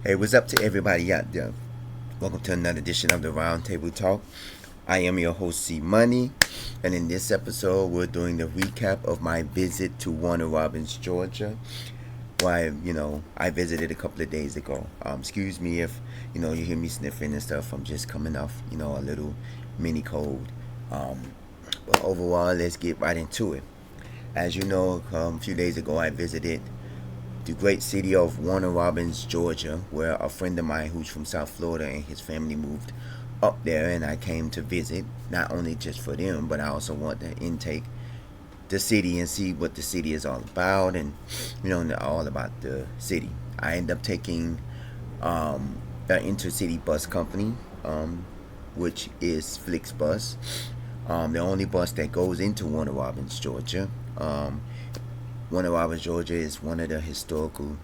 Hey, what's up to everybody out there? Welcome to another edition of the Roundtable Talk. I am your host, C Money, and in this episode, we're doing the recap of my visit to Warner Robins, Georgia. Why, I visited a couple of days ago. Excuse me if, you hear me sniffing and stuff. I'm just coming off, a little mini cold. Um, but overall, let's get right into it. As you know, a few days ago, I visited the great city of Warner Robins, Georgia, where a friend of mine who's from South Florida and his family moved up there, and I came to visit, not only just for them, but I also want to intake the city and see what the city is all about, and all about the city. I end up taking the intercity bus company, which is Flixbus, the only bus that goes into Warner Robins, Georgia. Warner Robins, Georgia is one of the historical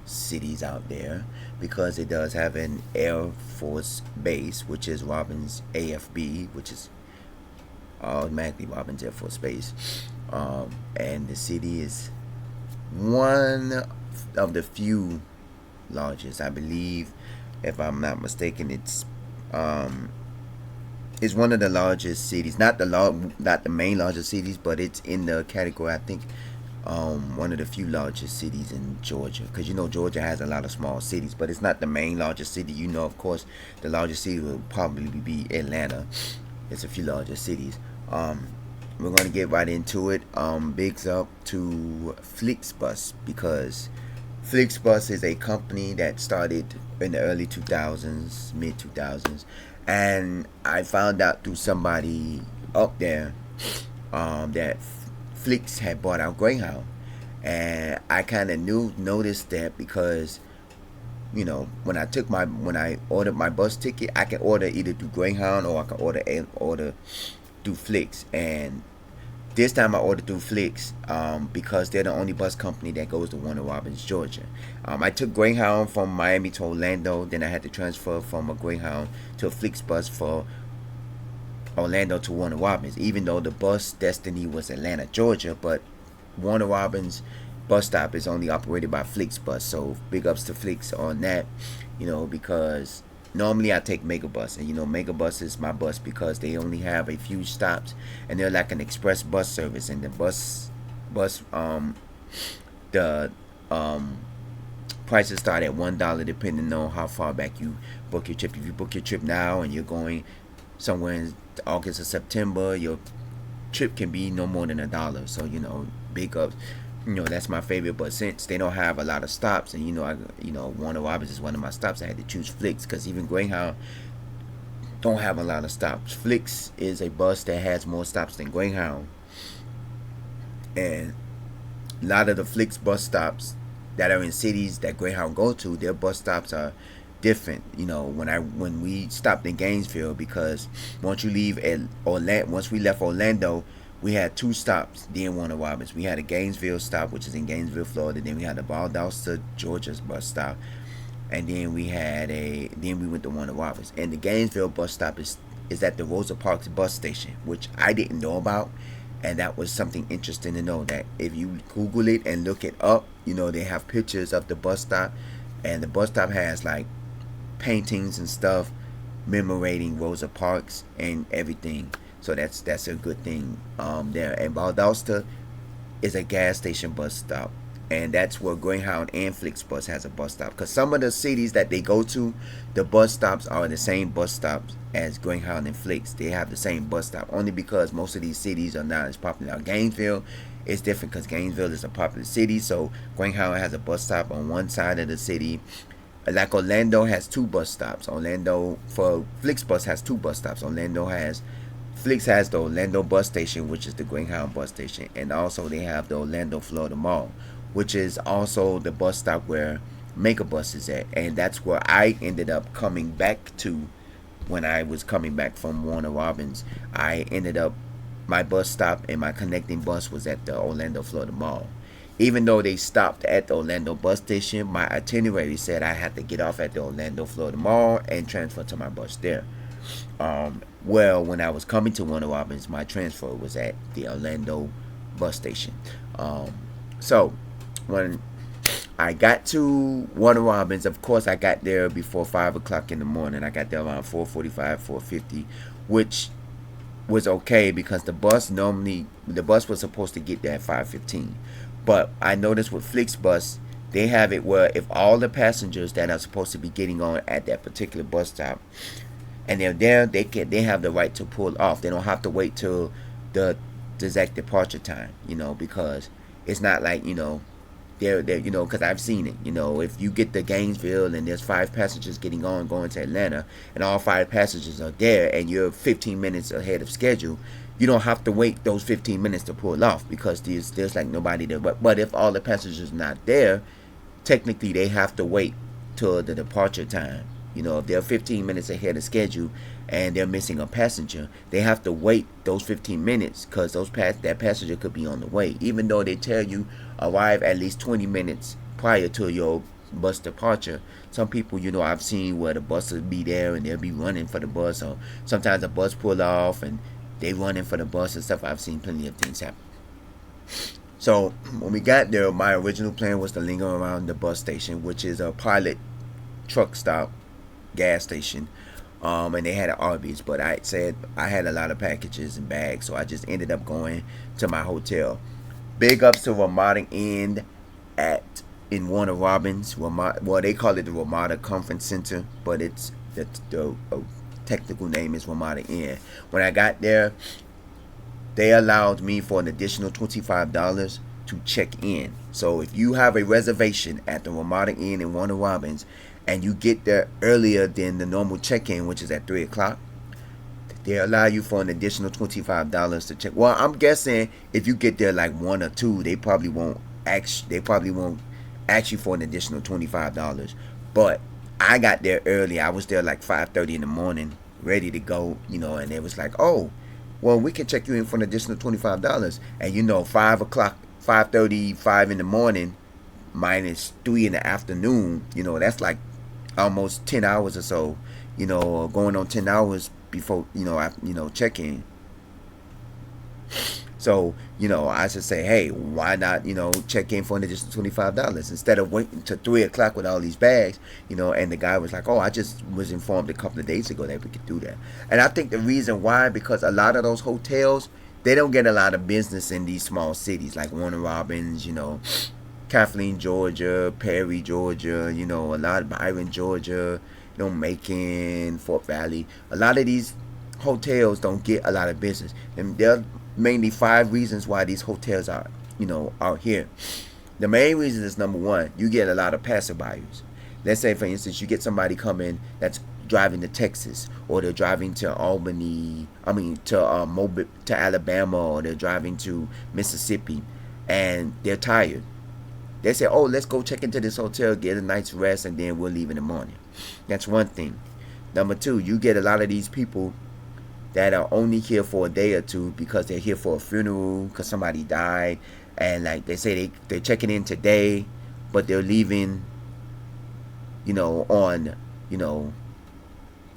cities out there because it does have an Air Force base, which is Robins AFB, which is automatically Robins Air Force Base. And the city is one of the few largest, I believe, if I'm not mistaken, it's one of the largest cities, not the main largest cities, but it's in the category, I think, one of the few largest cities in Georgia, because Georgia has a lot of small cities, but it's not the main largest city. Of course, the largest city will probably be Atlanta. It's a few larger cities. We're gonna get right into it. Bigs up to Flixbus because Flixbus is a company that started in the early 2000s, mid 2000s, and I found out through somebody up there that Flix had bought out Greyhound, and I kind of noticed that because when I ordered my bus ticket, I can order either through Greyhound or I can order through Flix, and this time I ordered through Flix because they're the only bus company that goes to Warner Robins, Georgia. I took Greyhound from Miami to Orlando, then I had to transfer from a Greyhound to a Flix bus for Orlando to Warner Robins, even though the bus destiny was Atlanta, Georgia, but Warner Robins bus stop is only operated by Flixbus. So big ups to Flix on that, because normally I take Megabus, and Megabus is my bus because they only have a few stops, and they're like an express bus service, and the the prices start at $1 depending on how far back you book your trip. If you book your trip now and you're going somewhere in August or September, your trip can be no more than $1. So big ups. That's my favorite. But since they don't have a lot of stops, and Warner Robins is one of my stops, I had to choose Flix because even Greyhound don't have a lot of stops. Flix is a bus that has more stops than Greyhound, and a lot of the Flix bus stops that are in cities that Greyhound go to, their bus stops are different. When we stopped in Gainesville, because once we left Orlando, we had two stops then Warner Robins. We had a Gainesville stop, which is in Gainesville, Florida. Then we had a Valdosta, Georgia's bus stop, and then we went to Warner Robins. And the Gainesville bus stop is at the Rosa Parks bus station, which I didn't know about. And that was something interesting to know, that if you Google it and look it up, they have pictures of the bus stop, and the bus stop has like paintings and stuff commemorating Rosa Parks and everything. So that's a good thing there. And Valdosta is a gas station bus stop, and that's where Greyhound and Flixbus has a bus stop. Because some of the cities that they go to, the bus stops are the same bus stops as Greyhound and Flix. They have the same bus stop, only because most of these cities are not as popular. Now, Gainesville is different because Gainesville is a popular city, so Greyhound has a bus stop on one side of the city. Like Orlando has two bus stops. Orlando for Flixbus has two bus stops. Flix has the Orlando bus station, which is the Greyhound bus station, and also they have the Orlando Florida Mall, which is also the bus stop where Megabus is at, and that's where I ended up coming back to when I was coming back from Warner Robins. My bus stop and my connecting bus was at the Orlando Florida Mall. Even though they stopped at the Orlando bus station, my itinerary said I had to get off at the Orlando Florida Mall and transfer to my bus there. Well, when I was coming to Warner Robins, my transfer was at the Orlando bus station. So when I got to Warner Robins. Of course, I got there before 5 o'clock in the morning. I got there around 4:45, 4:50, which was okay because the bus was supposed to get there at 5:15. But I noticed with Flixbus, they have it where if all the passengers that are supposed to be getting on at that particular bus stop and they're there, they have the right to pull off. They don't have to wait till the exact departure time, because it's not like they're because I've seen it. If you get to Gainesville and there's 5 passengers getting on going to Atlanta, and all 5 passengers are there, and you're 15 minutes ahead of schedule, you don't have to wait those 15 minutes to pull off because there's like nobody there. But if all the passengers are not there, technically they have to wait till the departure time. If they're 15 minutes ahead of schedule and they're missing a passenger, they have to wait those 15 minutes because that passenger could be on the way. Even though they tell you arrive at least 20 minutes prior to your bus departure, some people, I've seen where the bus will be there and they'll be running for the bus, or sometimes the bus pull off and they running for the bus and stuff. I've seen plenty of things happen. So when we got there, my original plan was to linger around the bus station, which is a Pilot truck stop gas station, and they had an Arby's, but I said I had a lot of packages and bags, so I just ended up going to my hotel. Big ups to Ramada Inn in Warner Robins. Well, they call it the Ramada Conference Center, but it's the technical name is Ramada Inn. When I got there, they allowed me for an additional $25 to check in. So if you have a reservation at the Ramada Inn in Warner Robins and you get there earlier than the normal check-in, which is at 3 o'clock, they allow you for an additional $25 to check. Well, I'm guessing if you get there like 1 or 2, they probably won't ask you for an additional $25. But I got there early. I was there like 5:30 in the morning, ready to go, and it was like, oh, well, we can check you in for an additional $25. And 5 o'clock, 5:35 in the morning minus 3 in the afternoon, that's like almost 10 hours or so, going on 10 hours before, check in. So, I should say, hey, why not, check in for an additional $25 instead of waiting till 3 o'clock with all these bags, and the guy was like, oh, I just was informed a couple of days ago that we could do that. And I think the reason why, because a lot of those hotels, they don't get a lot of business in these small cities like Warner Robins, Kathleen, Georgia, Perry, Georgia, a lot of Byron, Georgia, Macon, Fort Valley. A lot of these hotels don't get a lot of business. And there are mainly 5 reasons why these hotels are here. The main reason is, number 1, you get a lot of passerbyers. Let's say, for instance, you get somebody coming that's driving to Texas, or they're driving to Mobile, to Alabama, or they're driving to Mississippi, and they're tired. They say, oh, let's go check into this hotel, get a night's rest, and then we'll leave in the morning. That's one thing. Number 2, you get a lot of these people that are only here for a day or 2 because they're here for a funeral, because somebody died, and like they say they're checking in today, but they're leaving, on,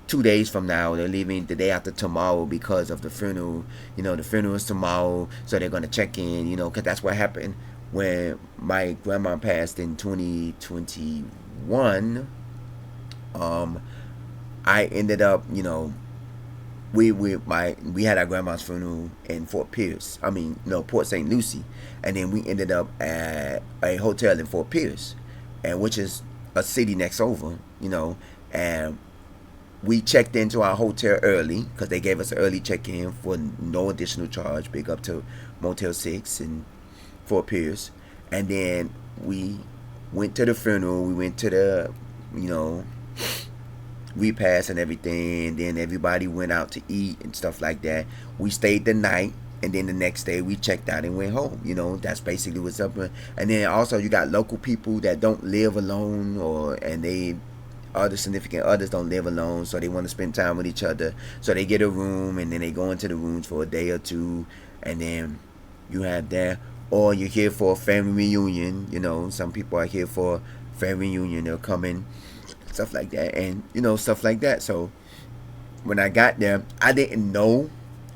2 days from now. They're leaving the day after tomorrow because of the funeral. The funeral is tomorrow, so they're going to check in, because that's what happened when my grandma passed in 2021. I ended up, we had our grandma's funeral in Port St. Lucie, and then we ended up at a hotel in Fort Pierce, and which is a city next over, and we checked into our hotel early because they gave us an early check-in for no additional charge. Big up to Motel 6 in Fort Pierce. And then we went to the funeral. We went to the, repast and everything. And then everybody went out to eat and stuff like that. We stayed the night. And then the next day we checked out and went home. That's basically what's up. And then also you got local people that don't live alone, and they other significant others don't live alone, so they want to spend time with each other. So they get a room, and then they go into the rooms for a day or 2, and then you have that. Or you're here for a family reunion. Some people are here for a family reunion. They'll come in, stuff like that, and stuff like that. So when I got there, I didn't know,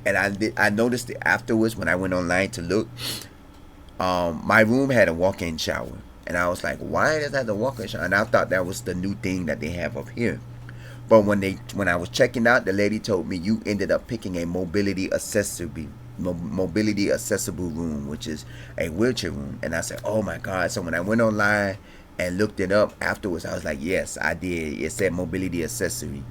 and I noticed it afterwards when I went online to look. My room had a walk-in shower, And I was like, why does that have the walk-in shower? And I thought that was the new thing that they have up here. But when I was checking out, the lady told me you ended up picking a mobility accessible room, which is a wheelchair room. And I said, oh my God. So when I went online and looked it up afterwards, I was like, yes, I did. It said mobility accessible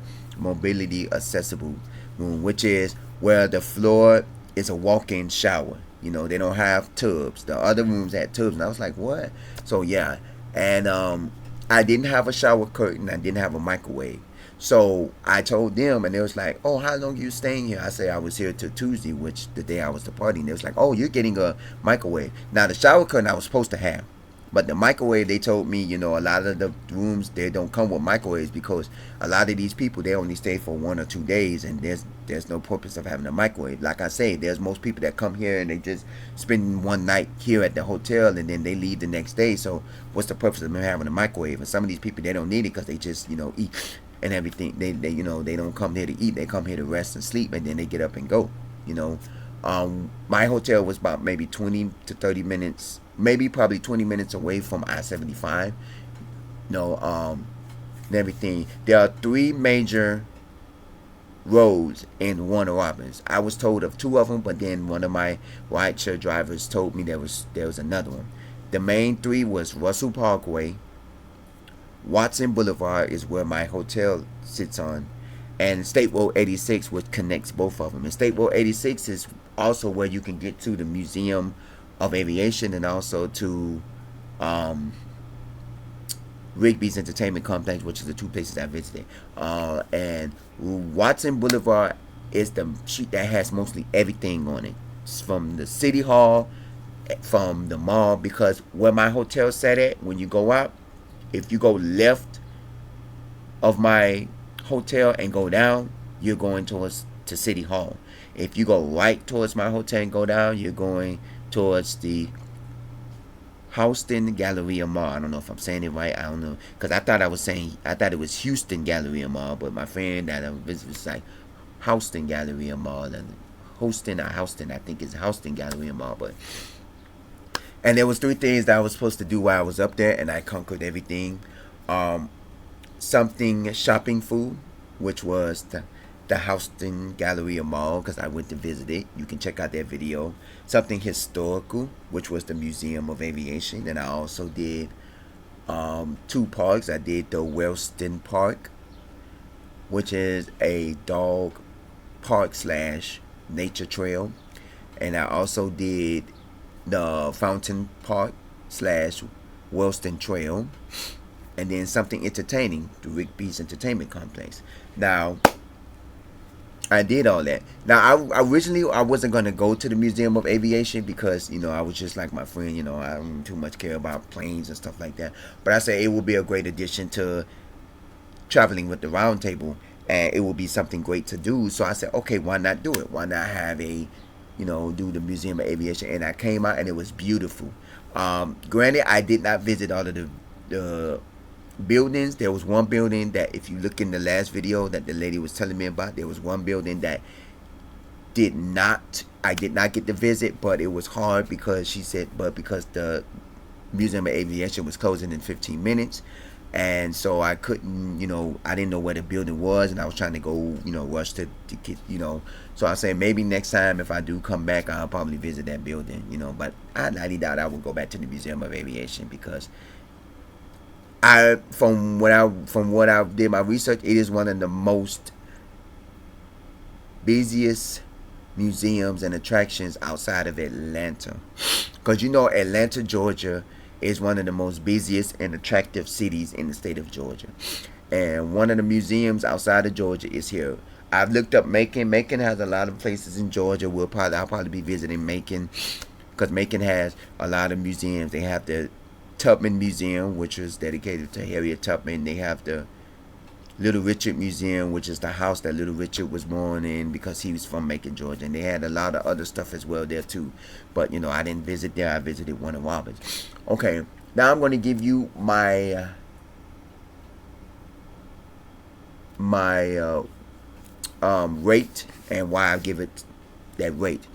room, which is where the floor is a walk-in shower. You know, they don't have tubs. The other rooms had tubs, and I was like, what? So yeah, and I didn't have a shower curtain. I didn't have a microwave. So I told them, and they was like, oh, how long you staying here? I said I was here till Tuesday, which the day I was departing. They was like, oh, you're getting a microwave. Now, the shower curtain I was supposed to have. But the microwave, they told me, you know, a lot of the rooms, they don't come with microwaves because a lot of these people, they only stay for 1 or 2 days, and there's no purpose of having a microwave. Like I say, there's most people that come here and they just spend one night here at the hotel and then they leave the next day. So what's the purpose of them having a microwave? And some of these people, they don't need it because they just, you know, eat and everything. They you know, they don't come here to eat. They come here to rest and sleep, and then they get up and go, you know. My hotel was about maybe 20 to 30 minutes, maybe probably 20 minutes away from I-75. You know, and everything. There are 3 major roads in Warner Robins. I was told of 2 of them, but then one of my rideshare drivers told me there was another one. The main 3 was Russell Parkway, Watson Boulevard is where my hotel sits on, and State Road 86, which connects both of them. And State Road 86 is also where you can get to the Museum of Aviation and also to Rigby's Entertainment Complex, which is the 2 places I visited. And Watson Boulevard is the street that has mostly everything on it. It's from the City Hall, from the mall, because where my hotel sat at, when you go out, if you go left of my hotel and go down, you're going to City Hall. If you go right towards my hotel and go down, you're going towards the Houston Galleria Mall. I don't know if I'm saying it right. I don't know, because I thought it was Houston Galleria Mall, but my friend that I visited was like Houston Galleria Mall, and Houston, I think it's Houston Galleria Mall. But and there was 3 things that I was supposed to do while I was up there, and I conquered everything. Something shopping food, which was the Houston Galleria Mall, because I went to visit it. You can check out that video. Something historical, which was the Museum of Aviation. And I also did 2 parks. I did the Wellston Park, which is a dog park / nature trail. And I also did the Fountain Park / Wellston Trail. And then something entertaining, the Rigby's Entertainment Complex. Now, I did all that. Now, originally I wasn't going to go to the Museum of Aviation because, you know, I was just like my friend, you know, I don't too much care about planes and stuff like that. But I said it would be a great addition to traveling with the round table, and it would be something great to do. So I said, okay, why not do it? Why not have do the Museum of Aviation? And I came out and it was beautiful. Granted, I did not visit all of the buildings. There was one building that, if you look in the last video that the lady was telling me about, there was one building that I did not get to visit, but it was hard because she said, because the Museum of Aviation was closing in 15 minutes, and so I couldn't, I didn't know where the building was, and I was trying to go, rush to get, so I said maybe next time if I do come back, I'll probably visit that building, but I highly doubt I would go back to the Museum of Aviation, because from what I did my research, it is one of the most busiest museums and attractions outside of Atlanta, because Atlanta, Georgia is one of the most busiest and attractive cities in the state of Georgia, and one of the museums outside of Georgia is here. I've looked up Macon. Macon has a lot of places in Georgia. I'll probably be visiting Macon, because Macon has a lot of museums. They have the Tubman Museum, which is dedicated to Harriet Tubman. They have the Little Richard Museum, which is the house that Little Richard was born in, because he was from Macon, Georgia. And they had a lot of other stuff as well there too. But I didn't visit there. I visited Warner Robins. Okay, now I'm going to give you my rate and why I give it that rate.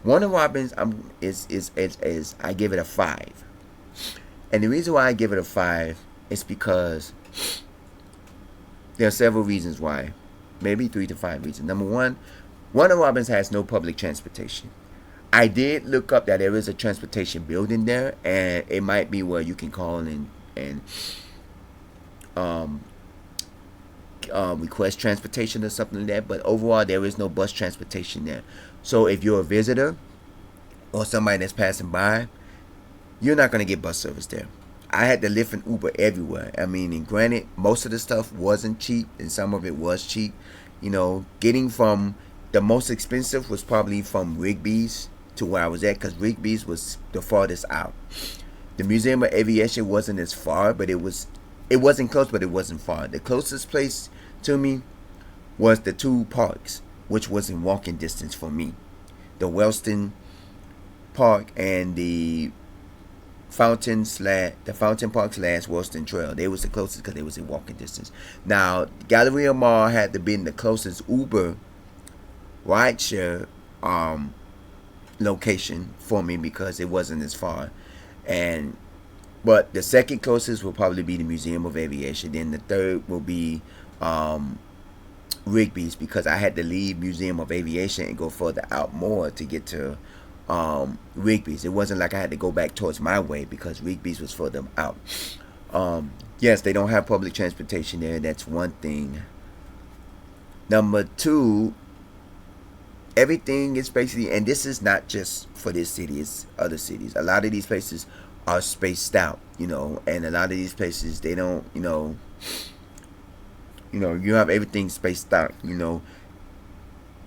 Warner Robins is I give it a 5. And the reason why I give it a 5 is because there are several reasons why. Maybe 3 to 5 reasons. Number one, Warner Robins has no public transportation. I did look up that there is a transportation building there, and it might be where you can call and um, request transportation or something like that. But overall, there is no bus transportation there. So if you're a visitor or somebody that's passing by, you're not gonna get bus service there. I had to Lyft and Uber everywhere. I mean, and granted, most of the stuff wasn't cheap, and some of it was cheap. You know, getting from the most expensive was probably from Rigby's to where I was at, because Rigby's was the farthest out. The Museum of Aviation wasn't as far, but it wasn't close, but it wasn't far. The closest place to me was the two parks, which was in walking distance for me. The Wellston Park and the Fountain Park / Wellston Trail. They was the closest because they was in walking distance. Now, Galleria Mall had to be in the closest Uber rideshare location for me because it wasn't as far. But the second closest will probably be the Museum of Aviation. Then the third will be Rigby's, because I had to leave Museum of Aviation and go further out more to get to Rigby's. It wasn't like I had to go back towards my way because Rigby's was further out. Yes, they don't have public transportation there. That's one thing. Number two, everything is basically, and this is not just for this city, it's other cities. A lot of these places are spaced out, and a lot of these places, they don't, you have everything spaced out,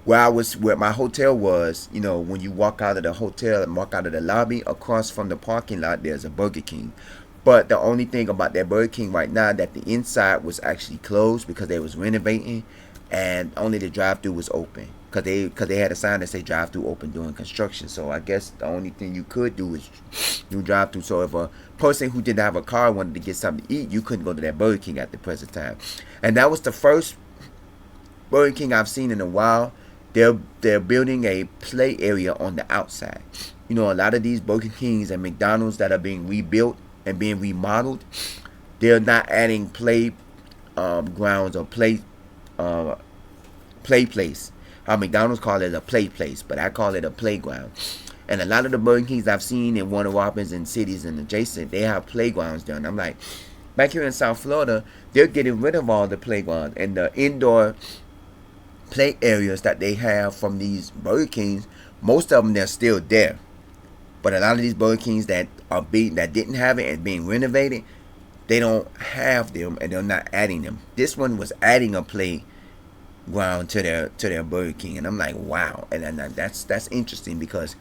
where my hotel was, when you walk out of the hotel and walk out of the lobby, across from the parking lot, there's a Burger King. But the only thing about that Burger King right now, that the inside was actually closed because they was renovating, and only the drive-thru was open. Because they had a sign that say drive-thru open during construction. So I guess the only thing you could do is do drive-thru. So if a person who didn't have a car wanted to get something to eat, you couldn't go to that Burger King at the present time. And that was the first Burger King I've seen in a while. They're building a play area on the outside. A lot of these Burger Kings and McDonald's that are being rebuilt and being remodeled, they're not adding play grounds or play place. How McDonald's call it a play place, but I call it a playground. And a lot of the Burger Kings I've seen in Warner Robins and cities and adjacent, they have playgrounds there. And I'm like, back here in South Florida, they're getting rid of all the playgrounds and the indoor play areas that they have from these Burger Kings. Most of them, they're still there. But a lot of these Burger Kings that didn't have it and being renovated, they don't have them and they're not adding them. This one was adding a playground to their Burger King, and I'm like, wow. And that's interesting because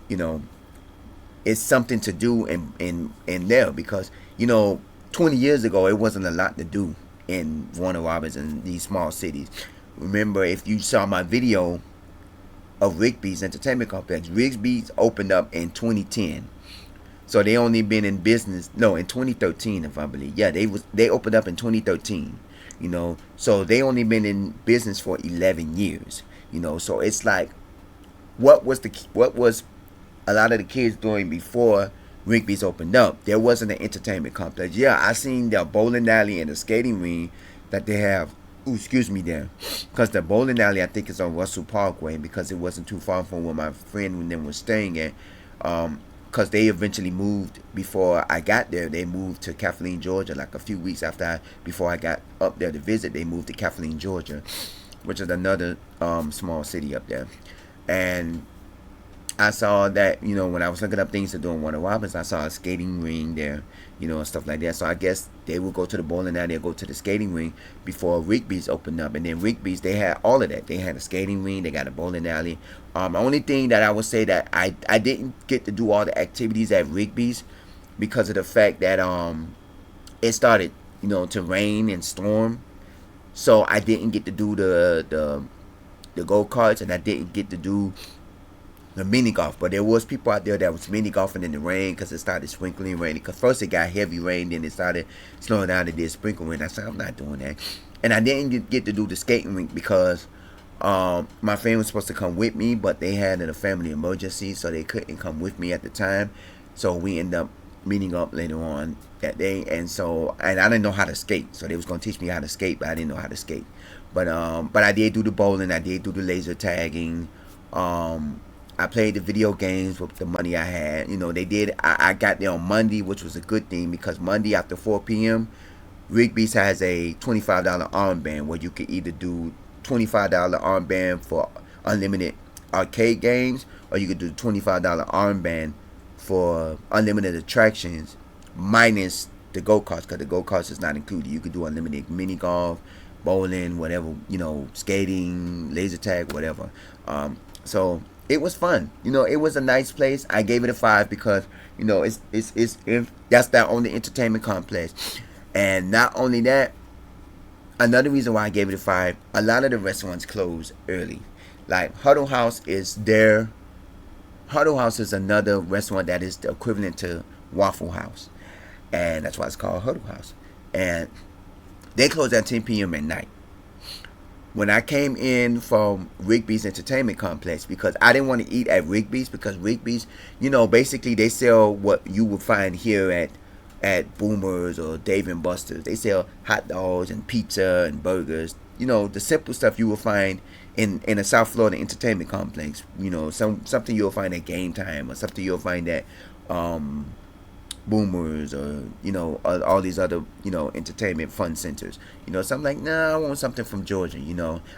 it's something to do in there, because 20 years ago it wasn't a lot to do in Warner Robins and these small cities. Remember, if you saw my video of Rigby's Entertainment Complex, Rigby's opened up in 2010. So they only been in business, in 2013, if I believe. Yeah, they opened up in 2013. So they only been in business for 11 years. So it's like, what was a lot of the kids doing before Rigby's opened up? There wasn't an entertainment complex. Yeah, I seen the bowling alley and the skating ring that they have. There, because the bowling alley, I think, is on Russell Parkway, because it wasn't too far from where my friend and them was staying at. Because they eventually moved before I got there. They moved to Kathleen, Georgia, like a few weeks before I got up there to visit. They moved to Kathleen, Georgia, which is another small city up there. And I saw that, when I was looking up things to do in Warner Robins, I saw a skating ring there, and stuff like that. So I guess they would go to the bowling alley or go to the skating ring before Rigby's opened up. And then Rigby's, they had all of that. They had a skating ring, they got a bowling alley. The only thing that I would say that I didn't get to do all the activities at Rigby's because of the fact that it started, to rain and storm. So I didn't get to do the go-karts, and I didn't get to do the mini golf. But there was people out there that was mini golfing in the rain because it started sprinkling rain. Because first it got heavy rain, then it started slowing down, it did sprinkle rain. I said, I'm not doing that. And I didn't get to do the skating rink because my friend was supposed to come with me, but they had a family emergency, so they couldn't come with me at the time. So we ended up meeting up later on that day, and I didn't know how to skate, so they was gonna teach me how to skate, but I didn't know how to skate. But I did do the bowling, I did do the laser tagging. I played the video games with the money I had. They did. I got there on Monday, which was a good thing because Monday after 4 p.m., Rigby's has a $25 armband where you could either do $25 armband for unlimited arcade games, or you could do $25 armband for unlimited attractions minus the go-karts, because the go-karts is not included. You could do unlimited mini golf, bowling, whatever, skating, laser tag, whatever. So it was fun. It was a nice place. I gave it a 5 because it's that's their only entertainment complex. And not only that, another reason why I gave it a 5, a lot of the restaurants close early. Like Huddle House is there. Huddle House is another restaurant that is the equivalent to Waffle House, and that's why it's called Huddle House. And they close at 10 p.m. at night. When I came in from Rigby's Entertainment Complex, because I didn't want to eat at Rigby's, because Rigby's, basically they sell what you would find here at Boomers or Dave and Buster's. They sell hot dogs and pizza and burgers. The simple stuff you will find in a South Florida entertainment complex. Something you'll find at Game Time, or something you'll find at Boomers, or all these other entertainment fun centers. So I'm like, nah, I want something from Georgia.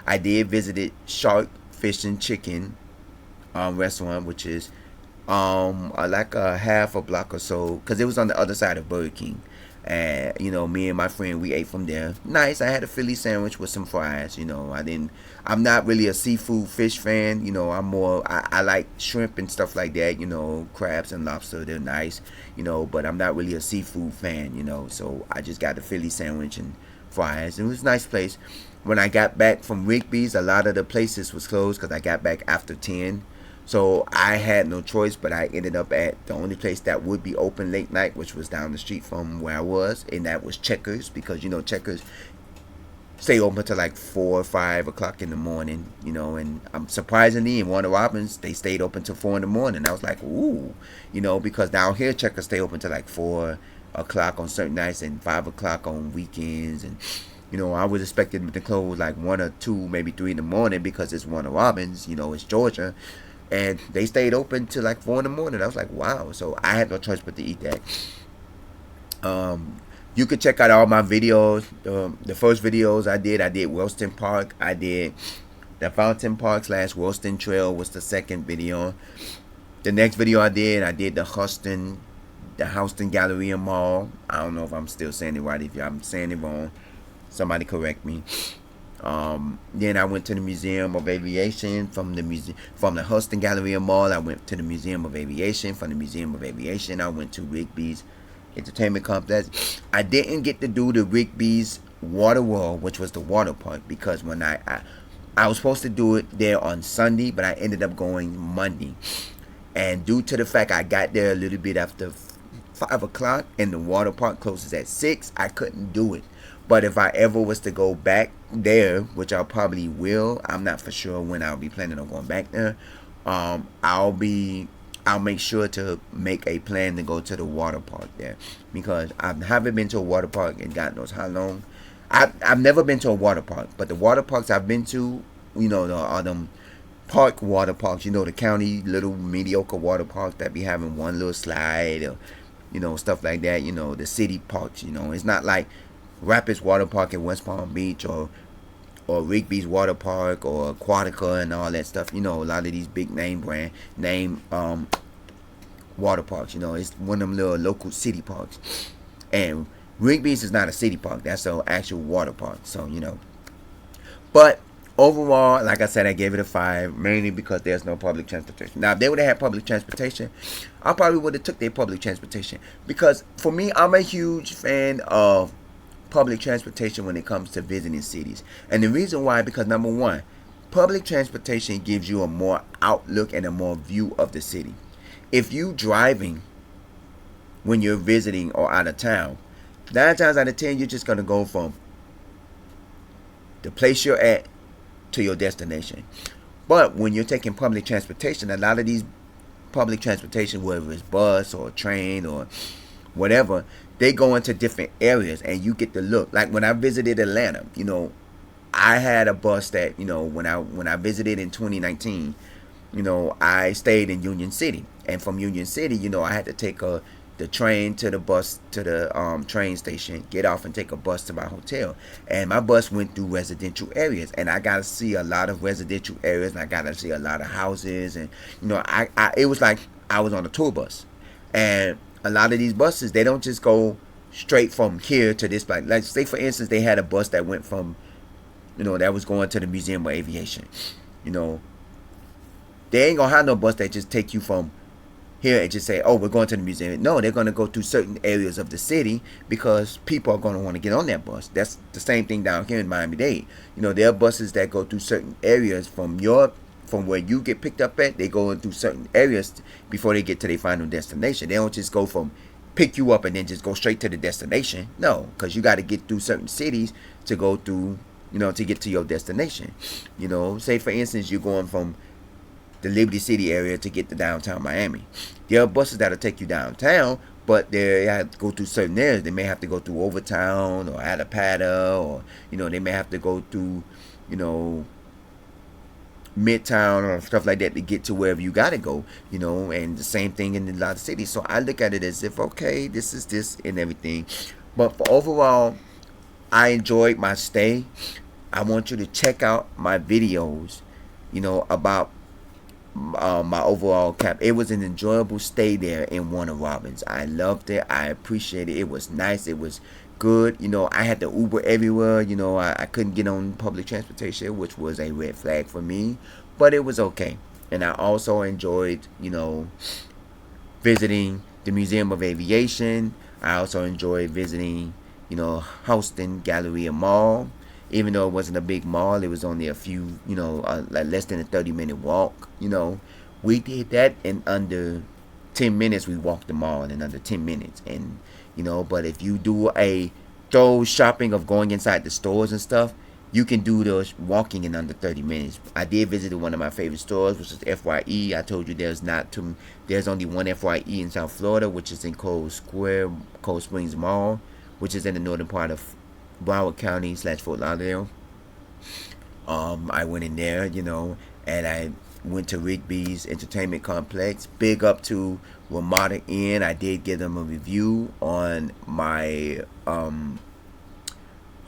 I did visited Shark Fish and Chicken restaurant, which is like a half a block or so, because it was on the other side of Burger King. And me and my friend, we ate from there. Nice. I had a Philly sandwich with some fries. I'm not really a seafood fish fan. I like shrimp and stuff like that. Crabs and lobster, they're nice. But I'm not really a seafood fan. So I just got the Philly sandwich and fries. It was a nice place. When I got back from Rigby's, a lot of the places was closed because I got back after 10. So I had no choice, but I ended up at the only place that would be open late night, which was down the street from where I was, and that was Checkers, because Checkers stay open till like 4 or 5 o'clock in the morning, and surprisingly in Warner Robins they stayed open till 4 in the morning. I was like, ooh, because down here Checkers stay open till like 4 o'clock on certain nights and 5 o'clock on weekends, and I was expecting them to close like 1 or 2, maybe 3 in the morning because it's Warner Robins, it's Georgia. And they stayed open till like 4 in the morning. I was like, wow. So I had no choice but to eat that. You could check out all my videos. The first videos I did Wellston Park. I did the Fountain Park / Wellston Trail was the second video. The next video I did the Houston Galleria Mall. I don't know if I'm still saying it right. If I'm saying it wrong, somebody correct me. Then I went to the Museum of Aviation. From the Houston Galleria Mall, I went to the Museum of Aviation. From the Museum of Aviation, I went to Rigby's Entertainment Complex. I didn't get to do the Rigby's Water World, which was the water park, because when I was supposed to do it there on Sunday, but I ended up going Monday. And due to the fact I got there a little bit after 5 o'clock and the water park closes at 6, I couldn't do it. But if I ever was to go back there, which I probably will, I'm not for sure when I'll be planning on going back there. I'll make sure to make a plan to go to the water park there, because I haven't been to a water park in God knows how long. I've never been to a water park, but the water parks I've been to, are them park water parks, the county little mediocre water parks that be having one little slide, or stuff like that. The city parks. It's not like Rapids Water Park in West Palm Beach, or Rigby's Water Park, or Aquatica and all that stuff. A lot of these big name water parks. It's one of them little local city parks. And Rigby's is not a city park. That's an actual water park. So, But overall, like I said, I gave it a 5, mainly because there's no public transportation. Now, if they would have had public transportation, I probably would have took their public transportation. Because for me, I'm a huge fan of public transportation when it comes to visiting cities. And the reason why, because number one, public transportation gives you a more outlook and a more view of the city. If you driving when you're visiting or out of town, 9 times out of 10 you're just going to go from the place you're at to your destination. But when you're taking public transportation, a lot of these public transportation, whether it's bus or train or whatever, they go into different areas and you get to look. Like when I visited Atlanta, I had a bus that, when I visited in 2019, I stayed in Union City. And from Union City, I had to take the train to the bus to the train station, get off and take a bus to my hotel. And my bus went through residential areas, and I got to see a lot of residential areas, and I got to see a lot of houses, and it was like I was on a tour bus. And a lot of these buses, they don't just go straight from here to this. Like say for instance, they had a bus that went from, that was going to the Museum of Aviation. They ain't gonna have no bus that just take you from here and just say, oh, we're going to the museum. No, they're going to go through certain areas of the city because people are going to want to get on that bus. That's the same thing down here in Miami-Dade. There are buses that go through certain areas from where you get picked up at. They go through certain areas before they get to their final destination. They don't just go from pick you up and then just go straight to the destination. No, because you got to get through certain cities to go through, to get to your destination. Say for instance, you're going from the Liberty City area to get to downtown Miami. There are buses that'll take you downtown, but they have to go through certain areas. They may have to go through Overtown or Attapata, or they may have to go through Midtown or stuff like that to get to wherever you gotta go. And the same thing in a lot of cities. So I look at it as if, okay, this is this and everything. But for overall, I enjoyed my stay. I want you to check out my videos, about my overall cap. It was an enjoyable stay there in Warner Robins. I loved it. I appreciated it. It was nice. It was good. I had to Uber everywhere. I couldn't get on public transportation, which was a red flag for me, but it was okay. And I also enjoyed, visiting the Museum of Aviation. I also enjoyed visiting, Houston Galleria Mall. Even though it wasn't a big mall, it was only a few, like less than a 30-minute walk. We did that in under 10 minutes. We walked the mall in under 10 minutes. And, but if you do a thorough shopping of going inside the stores and stuff, you can do those walking in under 30 minutes. I did visit one of my favorite stores, which is FYE. I told you there's only one FYE in South Florida, which is in Cold Springs Mall, which is in the northern part of Broward County / Fort Lauderdale. I went in there, and I went to Rigby's Entertainment Complex. Big up to Ramada Inn. I did give them a review on my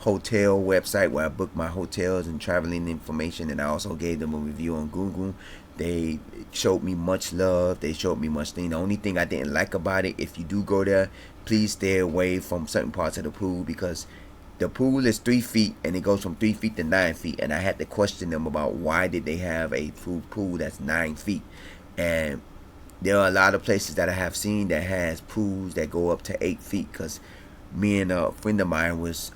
hotel website where I book my hotels and traveling information, and I also gave them a review on Google. They showed me much love. They showed me much thing. The only thing I didn't like about it, if you do go there, please stay away from certain parts of the pool, because the pool is 3 feet and it goes from 3 feet to 9 feet. And I had to question them about why did they have a pool that's 9 feet. And there are a lot of places that I have seen that has pools that go up to 8 feet. Because me and a friend of mine was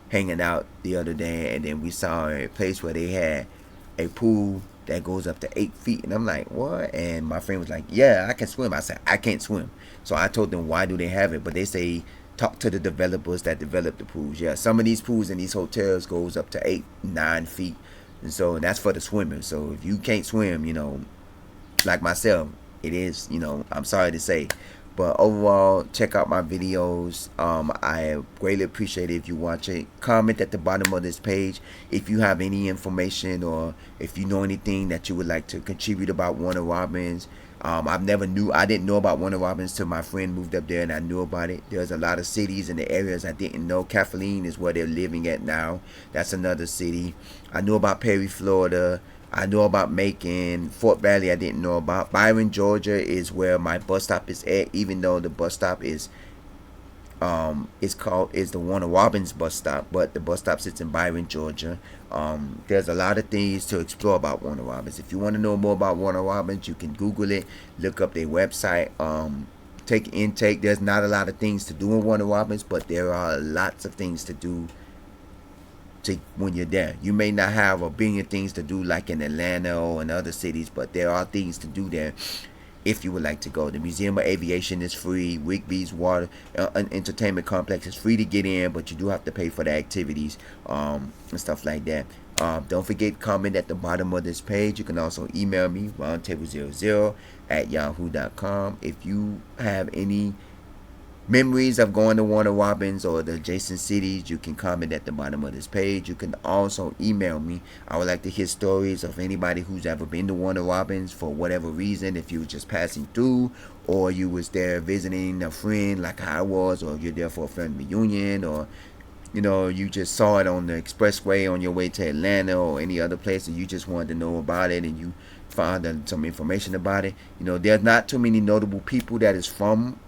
hanging out the other day, and then we saw a place where they had a pool that goes up to 8 feet. And I'm like, what? And my friend was like, yeah, I can swim. I said, I can't swim. So I told them, why do they have it? But they say, talk to the developers that develop the pools. Yeah, some of these pools in these hotels goes up to 8-9 feet, and so that's for the swimmers. So if you can't swim, like myself, it is, I'm sorry to say. But overall, check out my videos. I greatly appreciate it if you watch it. Comment at the bottom of this page if you have any information, or if you know anything that you would like to contribute about Warner Robins. I didn't know about Warner Robins till my friend moved up there and I knew about it. There's a lot of cities in the areas I didn't know. Kathleen is where they're living at now. That's another city. I knew about Perry, Florida. I know about Macon. Fort Valley I didn't know about. Byron, Georgia is where my bus stop is at, even though the bus stop is the Warner Robins bus stop, but the bus stop sits in Byron, Georgia. There's a lot of things to explore about Warner Robins. If you want to know more about Warner Robins, you can Google it, look up their website, take intake. There's not a lot of things to do in Warner Robins, but there are lots of things to do when you're there. You may not have a billion things to do like in Atlanta or in other cities, but there are things to do there if you would like to go. The Museum of Aviation is free. Rigby's Water Entertainment Complex is free to get in, but you do have to pay for the activities and stuff like that. Don't forget, comment at the bottom of this page. You can also email me, roundtable00@yahoo.com. If you have any memories of going to Warner Robins or the adjacent cities, you can comment at the bottom of this page. You can also email me. I would like to hear stories of anybody who's ever been to Warner Robins for whatever reason. If you were just passing through, or you was there visiting a friend like I was, or you're there for a family reunion, or you just saw it on the expressway on your way to Atlanta or any other place, and you just wanted to know about it, and you found some information about it. There's not too many notable people that is from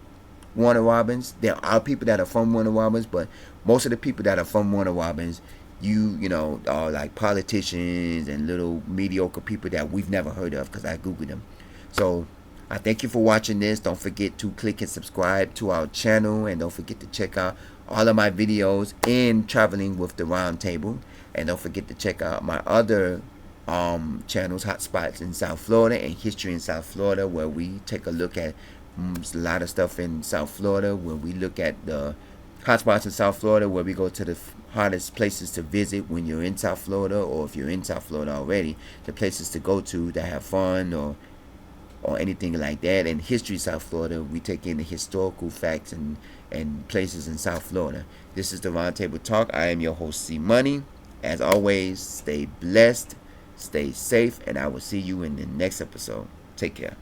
Warner Robins. There are people that are from Warner Robins, but most of the people that are from Warner Robins, are like politicians and little mediocre people that we've never heard of because I googled them. So I thank you for watching this. Don't forget to click and subscribe to our channel, and don't forget to check out all of my videos in Traveling with the Round Table, and don't forget to check out my other channels, Hotspots in South Florida and History in South Florida, where we take a look at a lot of stuff in South Florida, where we look at the hotspots in South Florida, where we go to the hottest places to visit when you're in South Florida, or if you're in South Florida already, the places to go to have fun or anything like that. And History South Florida, we take in the historical facts and places in South Florida. This is the Roundtable Talk. I am your host, C Money. As always, stay blessed, stay safe, and I will see you in the next episode. Take care.